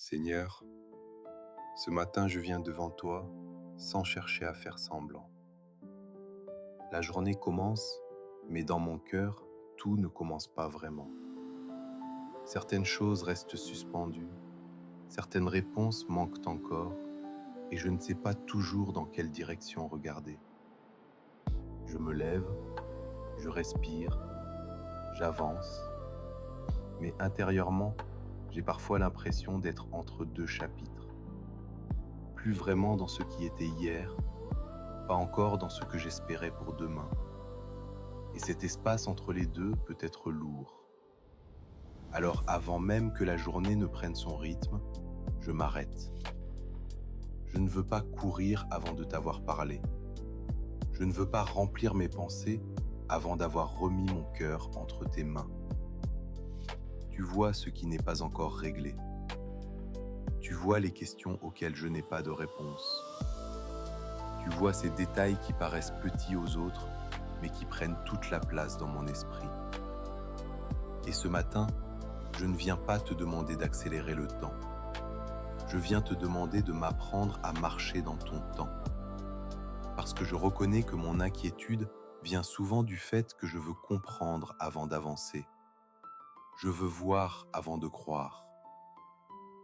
Seigneur, ce matin je viens devant toi sans chercher à faire semblant. La journée commence, mais dans mon cœur, tout ne commence pas vraiment. Certaines choses restent suspendues, certaines réponses manquent encore, et je ne sais pas toujours dans quelle direction regarder. Je me lève, je respire, j'avance, mais intérieurement, j'ai parfois l'impression d'être entre deux chapitres. Plus vraiment dans ce qui était hier, pas encore dans ce que j'espérais pour demain. Et cet espace entre les deux peut être lourd. Alors avant même que la journée ne prenne son rythme, je m'arrête. Je ne veux pas courir avant de t'avoir parlé. Je ne veux pas remplir mes pensées avant d'avoir remis mon cœur entre tes mains. Tu vois ce qui n'est pas encore réglé. Tu vois les questions auxquelles je n'ai pas de réponse. Tu vois ces détails qui paraissent petits aux autres, mais qui prennent toute la place dans mon esprit. Et ce matin, je ne viens pas te demander d'accélérer le temps. Je viens te demander de m'apprendre à marcher dans ton temps. Parce que je reconnais que mon inquiétude vient souvent du fait que je veux comprendre avant d'avancer. Je veux voir avant de croire.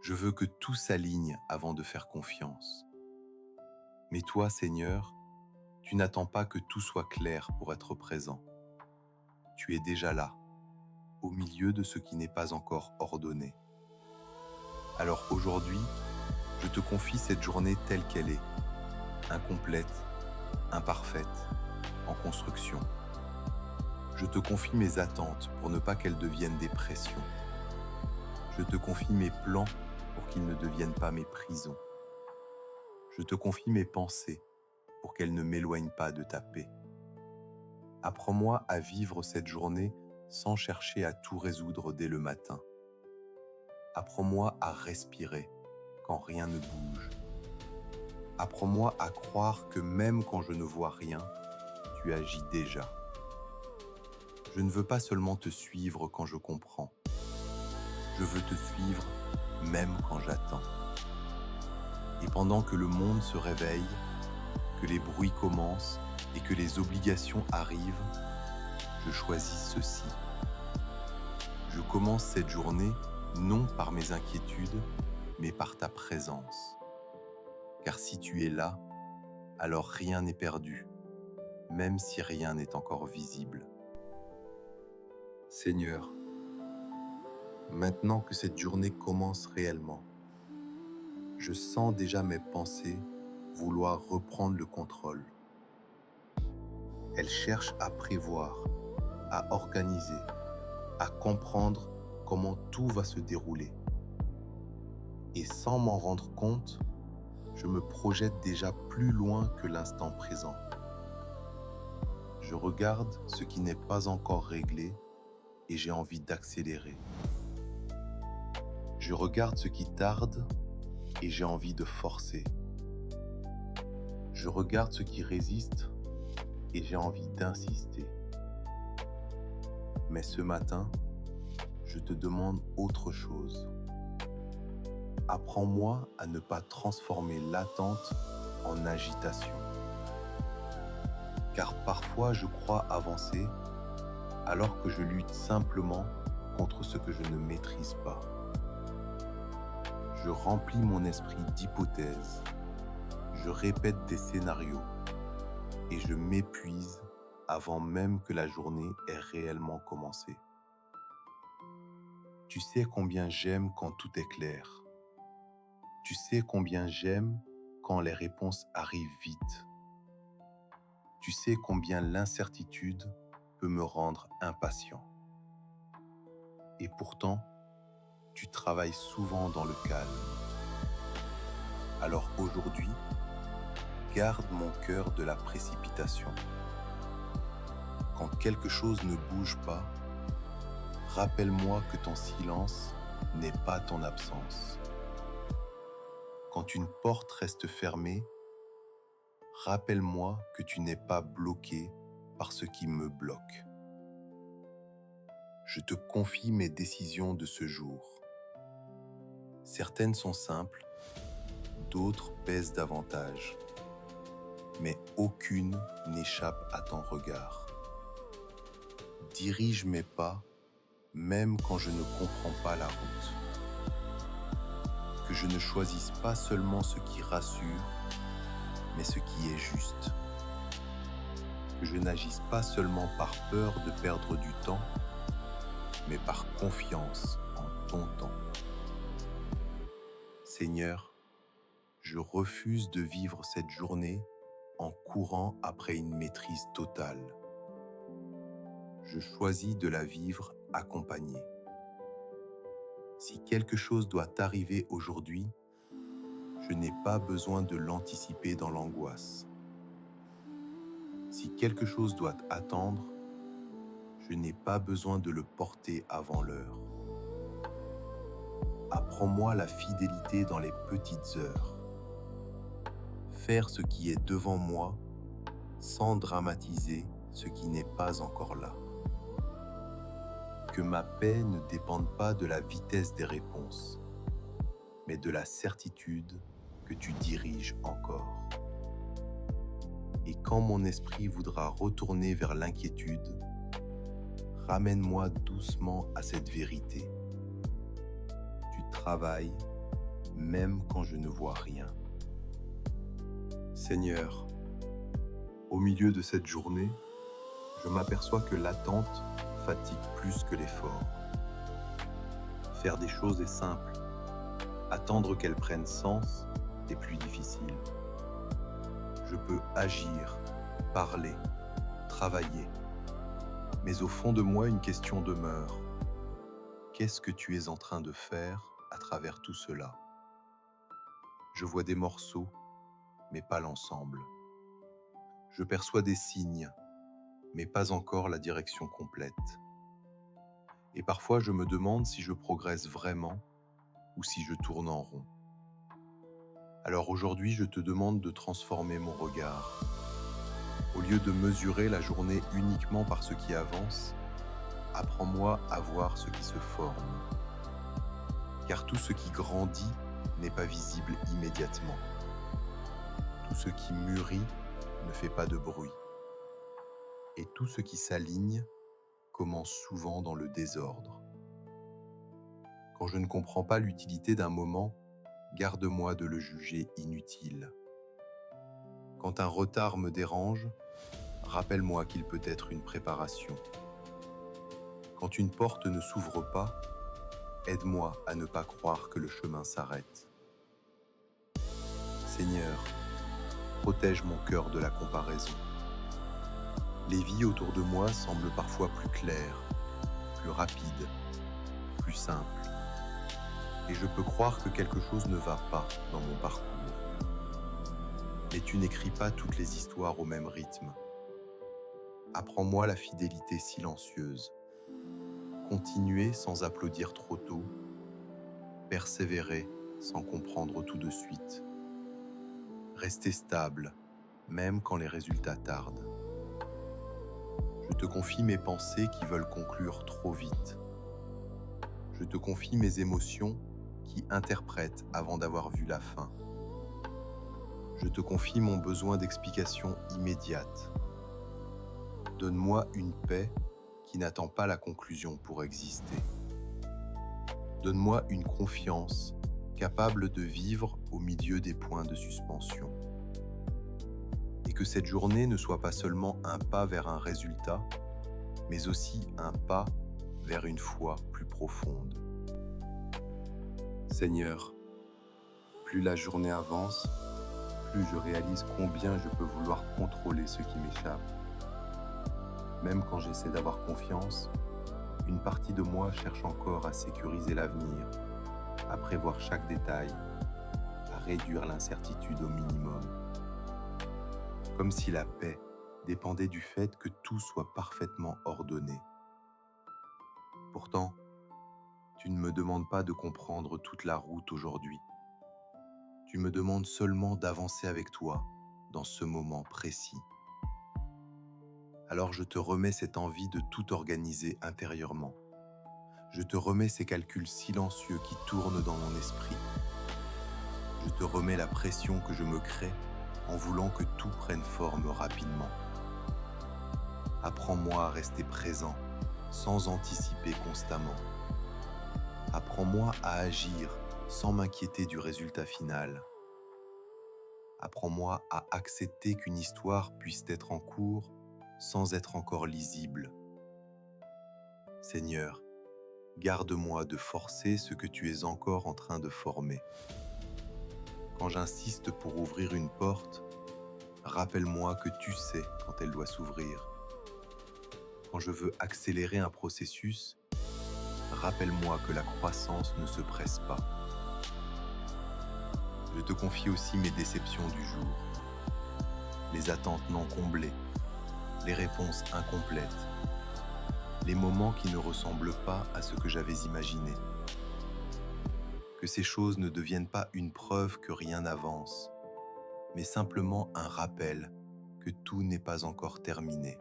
Je veux que tout s'aligne avant de faire confiance. Mais toi, Seigneur, tu n'attends pas que tout soit clair pour être présent. Tu es déjà là, au milieu de ce qui n'est pas encore ordonné. Alors aujourd'hui, je te confie cette journée telle qu'elle est, incomplète, imparfaite, en construction. Je te confie mes attentes pour ne pas qu'elles deviennent des pressions. Je te confie mes plans pour qu'ils ne deviennent pas mes prisons. Je te confie mes pensées pour qu'elles ne m'éloignent pas de ta paix. Apprends-moi à vivre cette journée sans chercher à tout résoudre dès le matin. Apprends-moi à respirer quand rien ne bouge. Apprends-moi à croire que même quand je ne vois rien, tu agis déjà. Je ne veux pas seulement te suivre quand je comprends. Je veux te suivre même quand j'attends. Et pendant que le monde se réveille, que les bruits commencent et que les obligations arrivent, je choisis ceci. Je commence cette journée non par mes inquiétudes, mais par ta présence. Car si tu es là, alors rien n'est perdu, même si rien n'est encore visible. Seigneur, maintenant que cette journée commence réellement, je sens déjà mes pensées vouloir reprendre le contrôle. Elles cherchent à prévoir, à organiser, à comprendre comment tout va se dérouler. Et sans m'en rendre compte, je me projette déjà plus loin que l'instant présent. Je regarde ce qui n'est pas encore réglé et j'ai envie d'accélérer. Je regarde ce qui tarde et j'ai envie de forcer. Je regarde ce qui résiste et j'ai envie d'insister. Mais ce matin, je te demande autre chose. Apprends-moi à ne pas transformer l'attente en agitation. Car parfois je crois avancer alors que je lutte simplement contre ce que je ne maîtrise pas. Je remplis mon esprit d'hypothèses, je répète des scénarios et je m'épuise avant même que la journée ait réellement commencé. Tu sais combien j'aime quand tout est clair. Tu sais combien j'aime quand les réponses arrivent vite. Tu sais combien l'incertitude peut me rendre impatient. Et pourtant, tu travailles souvent dans le calme. Alors aujourd'hui, garde mon cœur de la précipitation. Quand quelque chose ne bouge pas, rappelle-moi que ton silence n'est pas ton absence. Quand une porte reste fermée, rappelle-moi que tu n'es pas bloqué par ce qui me bloque. Je te confie mes décisions de ce jour. Certaines sont simples, d'autres pèsent davantage, mais aucune n'échappe à ton regard. Dirige mes pas, même quand je ne comprends pas la route. Que je ne choisisse pas seulement ce qui rassure, mais ce qui est juste. Que je n'agisse pas seulement par peur de perdre du temps, mais par confiance en ton temps. Seigneur, je refuse de vivre cette journée en courant après une maîtrise totale. Je choisis de la vivre accompagnée. Si quelque chose doit arriver aujourd'hui, je n'ai pas besoin de l'anticiper dans l'angoisse. Si quelque chose doit attendre, je n'ai pas besoin de le porter avant l'heure. Apprends-moi la fidélité dans les petites heures. Faire ce qui est devant moi sans dramatiser ce qui n'est pas encore là. Que ma paix ne dépende pas de la vitesse des réponses, mais de la certitude que tu diriges encore. Et quand mon esprit voudra retourner vers l'inquiétude, ramène-moi doucement à cette vérité. Tu travailles même quand je ne vois rien. Seigneur, au milieu de cette journée, je m'aperçois que l'attente fatigue plus que l'effort. Faire des choses est simple. Attendre qu'elles prennent sens est plus difficile. Je peux agir, parler, travailler. Mais au fond de moi, une question demeure. Qu'est-ce que tu es en train de faire à travers tout cela? Je vois des morceaux, mais pas l'ensemble. Je perçois des signes, mais pas encore la direction complète. Et parfois, je me demande si je progresse vraiment ou si je tourne en rond. Alors aujourd'hui, je te demande de transformer mon regard. Au lieu de mesurer la journée uniquement par ce qui avance, apprends-moi à voir ce qui se forme. Car tout ce qui grandit n'est pas visible immédiatement. Tout ce qui mûrit ne fait pas de bruit. Et tout ce qui s'aligne commence souvent dans le désordre. Quand je ne comprends pas l'utilité d'un moment, garde-moi de le juger inutile. Quand un retard me dérange, rappelle-moi qu'il peut être une préparation. Quand une porte ne s'ouvre pas, aide-moi à ne pas croire que le chemin s'arrête. Seigneur, protège mon cœur de la comparaison. Les vies autour de moi semblent parfois plus claires, plus rapides, plus simples. Et je peux croire que quelque chose ne va pas dans mon parcours. Mais tu n'écris pas toutes les histoires au même rythme. Apprends-moi la fidélité silencieuse. Continuer sans applaudir trop tôt. Persévérer sans comprendre tout de suite. Rester stable, même quand les résultats tardent. Je te confie mes pensées qui veulent conclure trop vite. Je te confie mes émotions qui interprètent avant d'avoir vu la fin. Je te confie mon besoin d'explication immédiate. Donne-moi une paix qui n'attend pas la conclusion pour exister. Donne-moi une confiance capable de vivre au milieu des points de suspension. Et que cette journée ne soit pas seulement un pas vers un résultat, mais aussi un pas vers une foi plus profonde. Seigneur, plus la journée avance, plus je réalise combien je peux vouloir contrôler ce qui m'échappe. Même quand j'essaie d'avoir confiance, une partie de moi cherche encore à sécuriser l'avenir, à prévoir chaque détail, à réduire l'incertitude au minimum. Comme si la paix dépendait du fait que tout soit parfaitement ordonné. Pourtant, tu ne me demandes pas de comprendre toute la route aujourd'hui. Tu me demandes seulement d'avancer avec toi dans ce moment précis. Alors je te remets cette envie de tout organiser intérieurement. Je te remets ces calculs silencieux qui tournent dans mon esprit. Je te remets la pression que je me crée en voulant que tout prenne forme rapidement. Apprends-moi à rester présent, sans anticiper constamment. Apprends-moi à agir sans m'inquiéter du résultat final. Apprends-moi à accepter qu'une histoire puisse être en cours sans être encore lisible. Seigneur, garde-moi de forcer ce que tu es encore en train de former. Quand j'insiste pour ouvrir une porte, rappelle-moi que tu sais quand elle doit s'ouvrir. Quand je veux accélérer un processus, rappelle-moi que la croissance ne se presse pas. Je te confie aussi mes déceptions du jour, les attentes non comblées, les réponses incomplètes, les moments qui ne ressemblent pas à ce que j'avais imaginé. Que ces choses ne deviennent pas une preuve que rien n'avance, mais simplement un rappel que tout n'est pas encore terminé.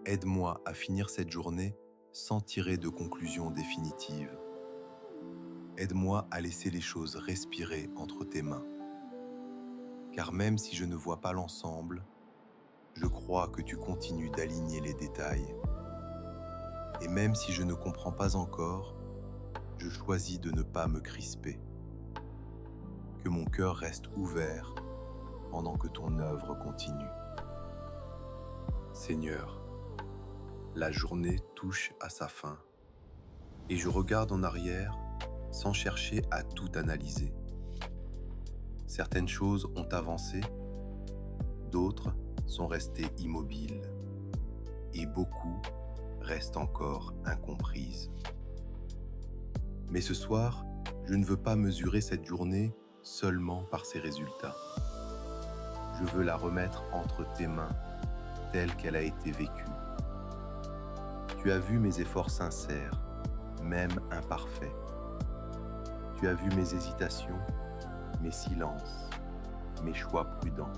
Aide-moi à finir cette journée sans tirer de conclusion définitive. Aide-moi à laisser les choses respirer entre tes mains. Car même si je ne vois pas l'ensemble, je crois que tu continues d'aligner les détails. Et même si je ne comprends pas encore, je choisis de ne pas me crisper. Que mon cœur reste ouvert pendant que ton œuvre continue. Seigneur, la journée touche à sa fin et je regarde en arrière sans chercher à tout analyser. Certaines choses ont avancé, d'autres sont restées immobiles et beaucoup restent encore incomprises. Mais ce soir, je ne veux pas mesurer cette journée seulement par ses résultats. Je veux la remettre entre tes mains, telle qu'elle a été vécue. Tu as vu mes efforts sincères, même imparfaits. Tu as vu mes hésitations, mes silences, mes choix prudents.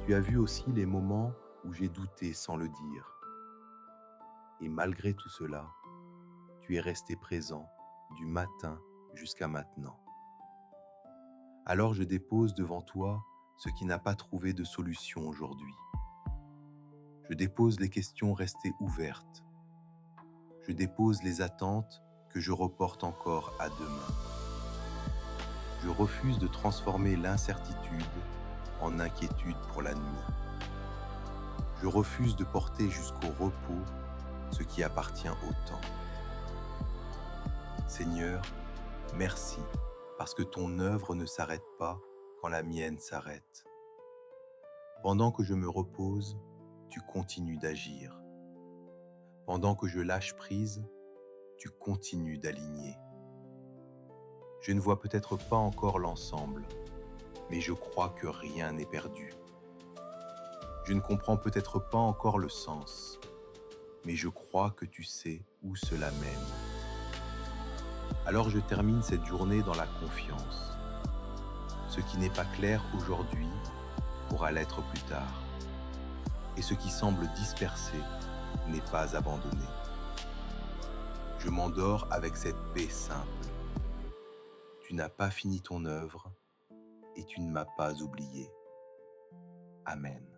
Tu as vu aussi les moments où j'ai douté sans le dire. Et malgré tout cela, tu es resté présent du matin jusqu'à maintenant. Alors je dépose devant toi ce qui n'a pas trouvé de solution aujourd'hui. Je dépose les questions restées ouvertes. Je dépose les attentes que je reporte encore à demain. Je refuse de transformer l'incertitude en inquiétude pour la nuit. Je refuse de porter jusqu'au repos ce qui appartient au temps. Seigneur, merci parce que ton œuvre ne s'arrête pas quand la mienne s'arrête. Pendant que je me repose, tu continues d'agir. Pendant que je lâche prise, tu continues d'aligner. Je ne vois peut-être pas encore l'ensemble, mais je crois que rien n'est perdu. Je ne comprends peut-être pas encore le sens, mais je crois que tu sais où cela mène. Alors je termine cette journée dans la confiance. Ce qui n'est pas clair aujourd'hui pourra l'être plus tard. Et ce qui semble dispersé n'est pas abandonné. Je m'endors avec cette paix simple. Tu n'as pas fini ton œuvre et tu ne m'as pas oublié. Amen.